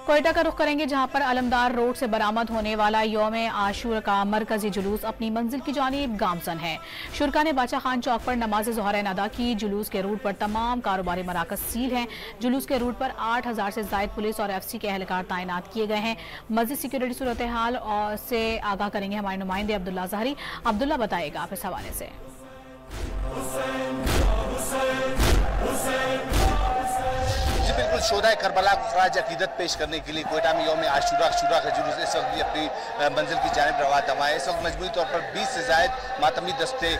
कोयटा का रुख करेंगे, जहां पर अलमदार रोड से बरामद होने वाला यौम आशूर का मरकजी जुलूस अपनी मंजिल की जानिब गामजन है। शुरका ने बादशाह खान चौक पर नमाज ज़ोहरैन अदा की। जुलूस के रूट पर तमाम कारोबारी मराकज़ सील हैं। जुलूस के रूट पर 8000 से ज़ायद पुलिस और FC के एहलकार तैनात किए गए हैं। मज़ीद सिक्योरिटी सूरत हाल से आगाह करेंगे हमारे नुमाइंदे अब्दुल्ला ज़हरी। अब्दुल्ला बताएगा आप इस हवाले से। बिल्कुल शोधा करबला को खराज अकीदत पेश करने के लिए कोयटा में यौम आशूरा का जुलूस इस वक्त भी अपनी मंजिल की जानिब रवा दवा है। इस वक्त मजमूई तौर पर 20 से ज़ायद मातमी दस्ते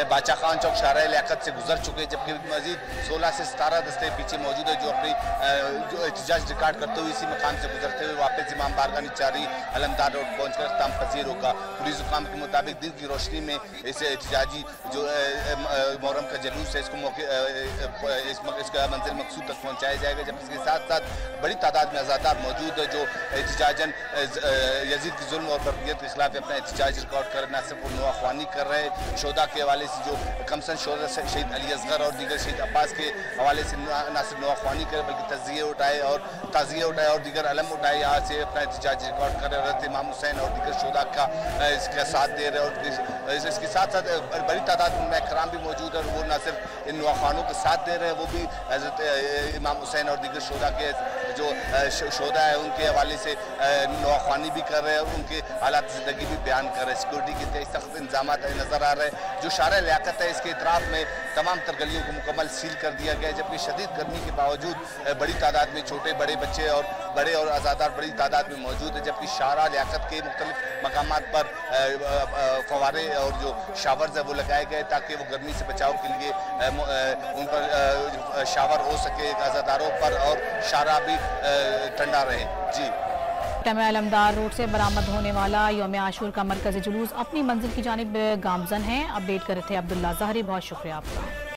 बादशाह खान चौक शाहराह लियाकत से गुजर चुके, जबकि मजीद 16 से 17 दस्ते पीछे मौजूद है जो अपनी जो एहतजाज रिकॉर्ड करते हुए इसी मकाम से गुजरते हुए वापस इमाम बारगाह निचारी अलमदार रोड पहुँच कर अख्ताम पजीर होगा। पुलिस हुकाम के मुताबिक दिन की रोशनी में इस एहतजाजी जो मुहर्रम का जुलूस है इसका मंजिल मकसूद तक पहुँचाया जाएगा। जब इसके साथ साथ बड़ी तादाद में आज़ादार मौजूद है जो एहतजाजन यजीद की जुल्म और बरक़ियत के खिलाफ अपना एहतजाज रिकॉर्ड कर न सिर्फ नुआख्वानी कर रहे हैं, शोधा के हवाले से जो कमसन शोधा शहीद अली असगर और दीगर शहीद अब्बास के हवाले से न सिर्फ नुआख्वानी करे बल्कि ताज़िये उठाए और दीगर अलम उठाए, यहाँ से अपना एहतजाज रिकॉर्ड कर रहे हैं। हज़रत इमाम हुसैन और दीगर शोधा का इसका साथ दे रहे हैं और इसके साथ साथ बड़ी तादाद में कराम भी मौजूद है और वो न सिर्फ इन नुआख्वानों के साथ दे रहे हैं, वो भी हज़रत इमाम हुसैन और दीगर शोधा के जो शोधा है उनके हवाले से नुआख्वानी भी कर रहे हैं और उनके हालात ज़िंदगी भी बयान कर रहे हैं। सिक्योरिटी के सख्त इंतजाम नज़र आ रहे हैं। जो शाहराह लियाकत है इसके इतराफ़ में तमाम तर गलियों को मुकम्मल सील कर दिया गया है, जबकि शदीद गर्मी के बावजूद बड़ी तादाद में छोटे बड़े बच्चे और बड़े और आज़ादार बड़ी तादाद में मौजूद है। जबकि शाहराह लियाकत के मुख्तलिफ मकामात पर फवारे और जो शावर्स है वो लगाए गए ताकि वो गर्मी से बचाव के लिए उन पर शावर हो सके आज़ादारों पर और शाहराह भी ठंडा रहे। जी, में अलमदार रोड से बरामद होने वाला यौम आशूर का मरकजी जुलूस अपनी मंजिल की जानिब गामजन है। अपडेट कर रहे थे अब्दुल्ला ज़हरी, बहुत शुक्रिया आपका।